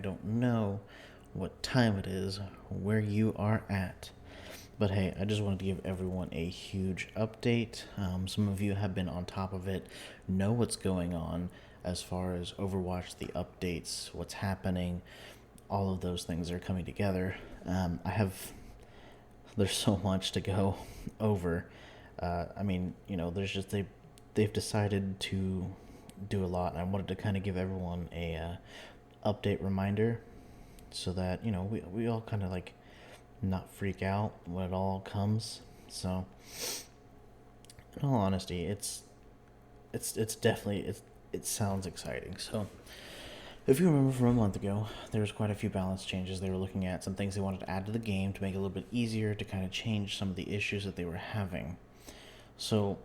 don't know what time it is where you are at. But hey, I just wanted to give everyone a huge update. Some of you have been on top of it, know what's going on as far as Overwatch, the updates, what's happening, all of those things are coming together. There's so much to go over. There's just they've decided to do a lot, and I wanted to kind of give everyone a update reminder so that we all kind of like not freak out when it all comes. So, in all honesty, it's definitely it sounds exciting. So, if you remember from a month ago, there was quite a few balance changes. They were looking at some things they wanted to add to the game to make it a little bit easier to kind of change some of the issues that they were having. So,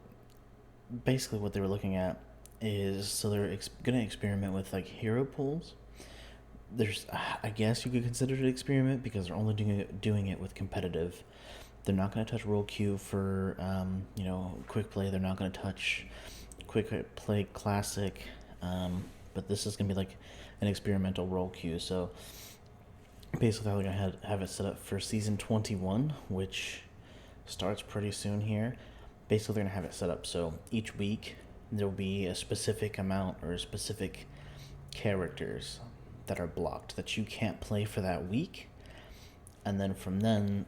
basically, what they were looking at is they're going to experiment with like hero pools. I guess you could consider it an experiment because they're only doing it with competitive. They're not going to touch role queue for quick play. They're not going to touch quick play classic, but this is going to be like an experimental role queue. So basically, they're going to have it set up for season 21, which starts pretty soon here. Basically, they're going to have it set up so each week there'll be a specific amount or specific characters that are blocked that you can't play for that week, and then from then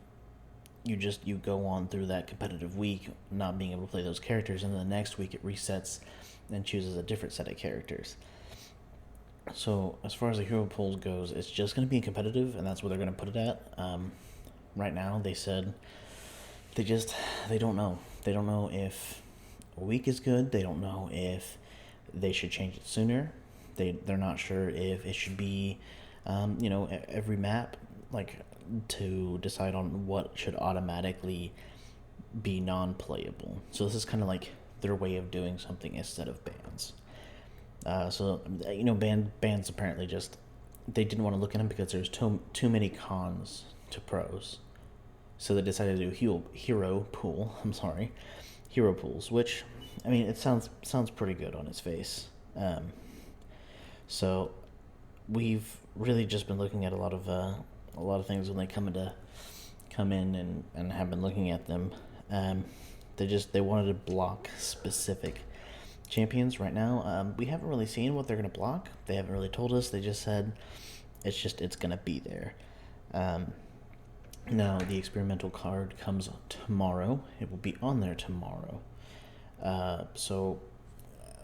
you go on through that competitive week not being able to play those characters, and then the next week it resets and chooses a different set of characters. So as far as the hero pools goes, it's just going to be competitive, and that's where they're going to put it at. Right now they said they don't know if a week is good. They don't know if they should change it sooner. They're not sure if it should be, every map, like to decide on what should automatically be non-playable. So this is kind of like their way of doing something instead of bans. Bans apparently they didn't want to look at them because there's too many cons to pros. So they decided to do hero pools, which, I mean, it sounds pretty good on its face. So we've really just been looking at a lot of things when they come in and have been looking at them. They wanted to block specific champions right now. We haven't really seen what they're going to block. They haven't really told us. They just said it's going to be there. Now the experimental card comes tomorrow. It will be on there tomorrow. So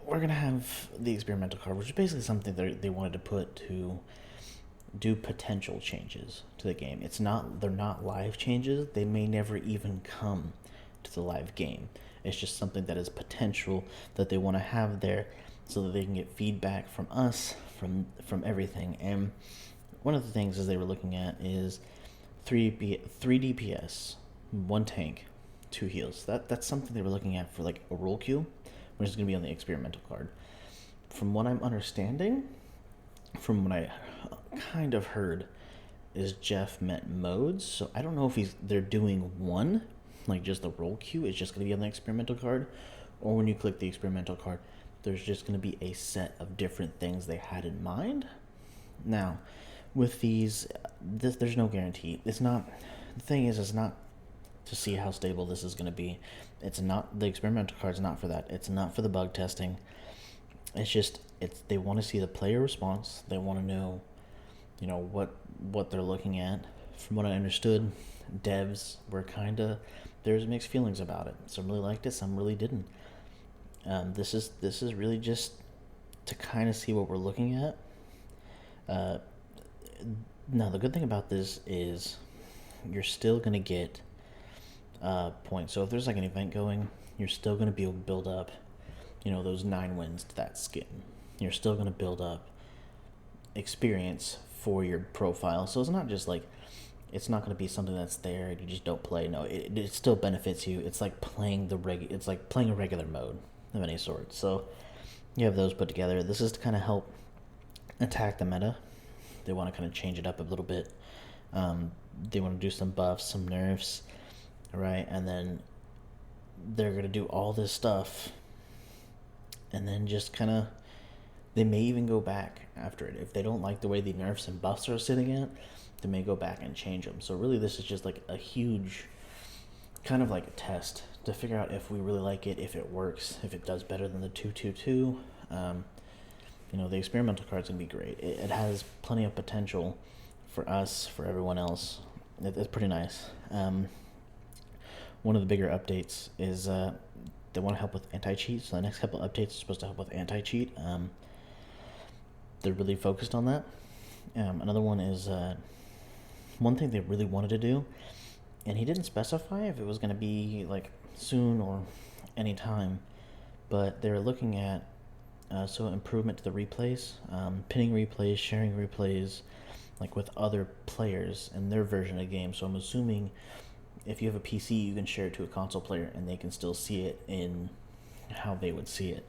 we're going to have the experimental card, which is basically something they wanted to put to do potential changes to the game. They're not live changes. They may never even come to the live game. It's just something that is potential that they want to have there so that they can get feedback from us, from everything. And one of the things is they were looking at is 3 DPS, 1 tank, 2 heals. That's something they were looking at for like a role queue, which is going to be on the experimental card. From what I'm understanding, from what I kind of heard, is Jeff meant modes. So I don't know if they're doing one, like just the role queue is just going to be on the experimental card, or when you click the experimental card, there's just going to be a set of different things they had in mind. Now, with these, there's no guarantee. The thing is, it's not to see how stable this is going to be. It's not, the experimental card's not for that. It's not for the bug testing. They want to see the player response. They want to know, what they're looking at. From what I understood, devs were there's mixed feelings about it. Some really liked it, some really didn't. This is really just to kind of see what we're looking at. Now the good thing about this is you're still gonna get points. So if there's like an event going, you're still gonna be able to build up, those 9 wins to that skin. You're still gonna build up experience for your profile. So it's not just like, it's not going to be something that's there and you just don't play. No, it still benefits you. It's like playing it's like playing a regular mode of any sort. So you have those put together. This is to kind of help attack the meta. They want to kind of change it up a little bit. They want to do some buffs, some nerfs, right? And then they're going to do all this stuff and then just kind of They may even go back after it if they don't like the way the nerfs and buffs are sitting at. They may go back and change them. So really, this is just like a huge kind of like a test to figure out if we really like it, if it works, if it does better than the 222. The experimental card's gonna be great. It has plenty of potential for us, for everyone else. It's pretty nice. One of the bigger updates is they want to help with anti-cheat. So the next couple of updates are supposed to help with anti-cheat. They're really focused on that. Another one is one thing they really wanted to do, and he didn't specify if it was going to be like soon or any time, but they're looking at improvement to the replays, pinning replays, sharing replays, like with other players and their version of the game. So I'm assuming if you have a PC, you can share it to a console player, and they can still see it in how they would see it.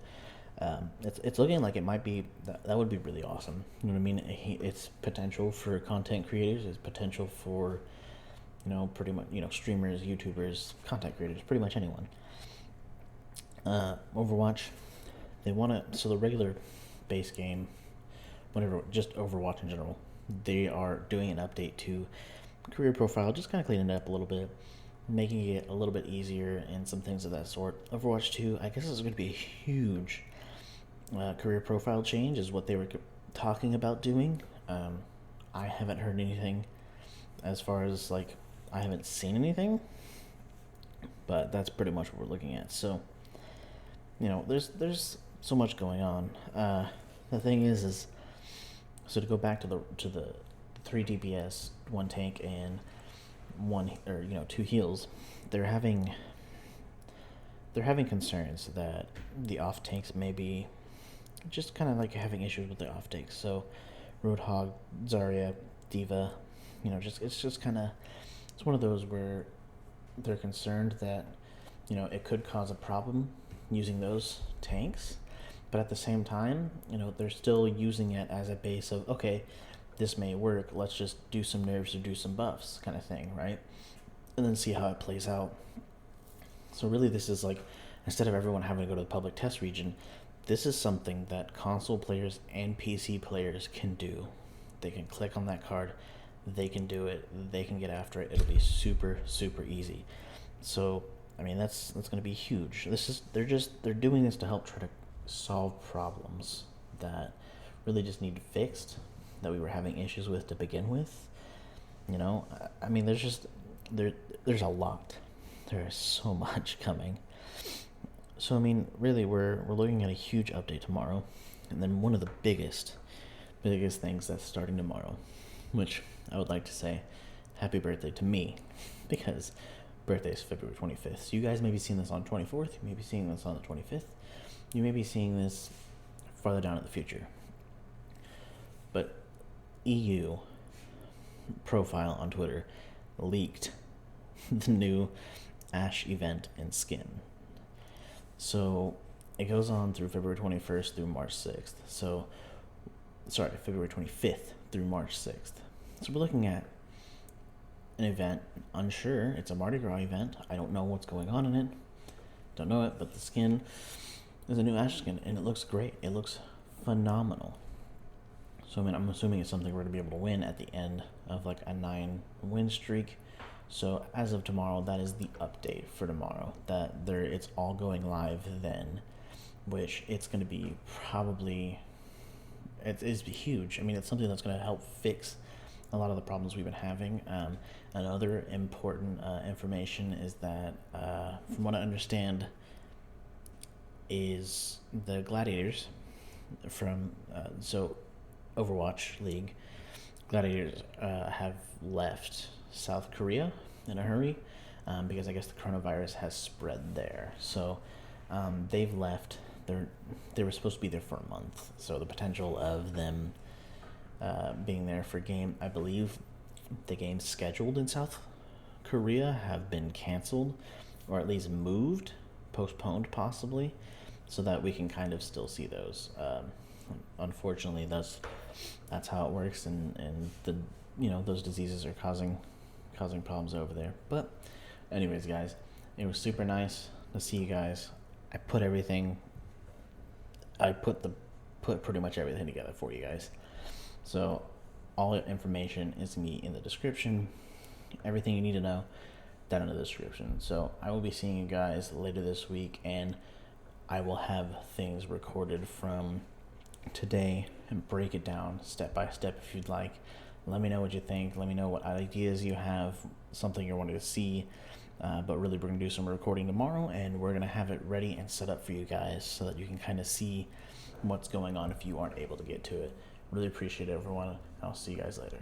It's looking like it might be that would be really awesome. You know what I mean? It's potential for content creators. It's potential for pretty much streamers, YouTubers, content creators, pretty much anyone. Overwatch, they want to, so the regular base game, whatever, just Overwatch in general, they are doing an update to career profile, just kind of cleaning it up a little bit, making it a little bit easier and some things of that sort. Overwatch 2, I guess this is going to be a huge career profile change is what they were talking about doing. I haven't heard anything as far as I haven't seen anything, but that's pretty much what we're looking at. So there's so much going on. The thing is so to go back to the 3 DPS, 1 tank, and 2 heals, they're having concerns that the off tanks may be just kind of having issues with the off tanks. So Roadhog, Zarya, Diva, it's one of those where they're concerned that it could cause a problem using those tanks, but at the same time they're still using it as a base of, okay, this may work, let's just do some nerfs or do some buffs kind of thing, right? And then see how it plays out. So really this is instead of everyone having to go to the public test region, this is something that console players and PC players can do. They can click on that card, they can do it, they can get after it. It'll be super, super easy. So that's going to be huge. They're doing this to help try to solve problems that really just need fixed, that we were having issues with to begin with. There's a lot. There is so much coming. So really we're looking at a huge update tomorrow, and then one of the biggest things that's starting tomorrow, which I would like to say happy birthday to me, because birthday is February 25th. So you guys may be seeing this on 24th, you may be seeing this on the 25th, you may be seeing this farther down in the future. But EU profile on Twitter leaked the new Ashe event and skin. So it goes on through February 21st through March 6th. February 25th through March 6th. So we're looking at an event, unsure. It's a Mardi Gras event. I don't know what's going on in it. Don't know it, but the skin is a new Ashe skin, and it looks great. It looks phenomenal. So I'm assuming it's something we're going to be able to win at the end of a 9-win streak. So as of tomorrow, that is the update for tomorrow. It's all going live then, which it's going to be probably, it's huge. It's something that's going to help fix a lot of the problems we've been having. Another important information is that, from what I understand, is the gladiators from Overwatch League gladiators have left South Korea in a hurry, because I guess the coronavirus has spread there. So they've left. They were supposed to be there for a month. So the potential of them being there for game, I believe the games scheduled in South Korea have been canceled, or at least moved, postponed possibly, so that we can kind of still see those. Unfortunately, that's how it works, and those diseases are causing problems over there. But anyways, guys, it was super nice to see you guys. I put the put pretty much everything together for you guys. So all the information is going to be in the description. Everything you need to know down in the description. So I will be seeing you guys later this week, and I will have things recorded from today and break it down step by step if you'd like. Let me know what you think. Let me know what ideas you have, something you're wanting to see. But really, we're going to do some recording tomorrow, and we're going to have it ready and set up for you guys so that you can kind of see what's going on if you aren't able to get to it. Really appreciate it, everyone. I'll see you guys later.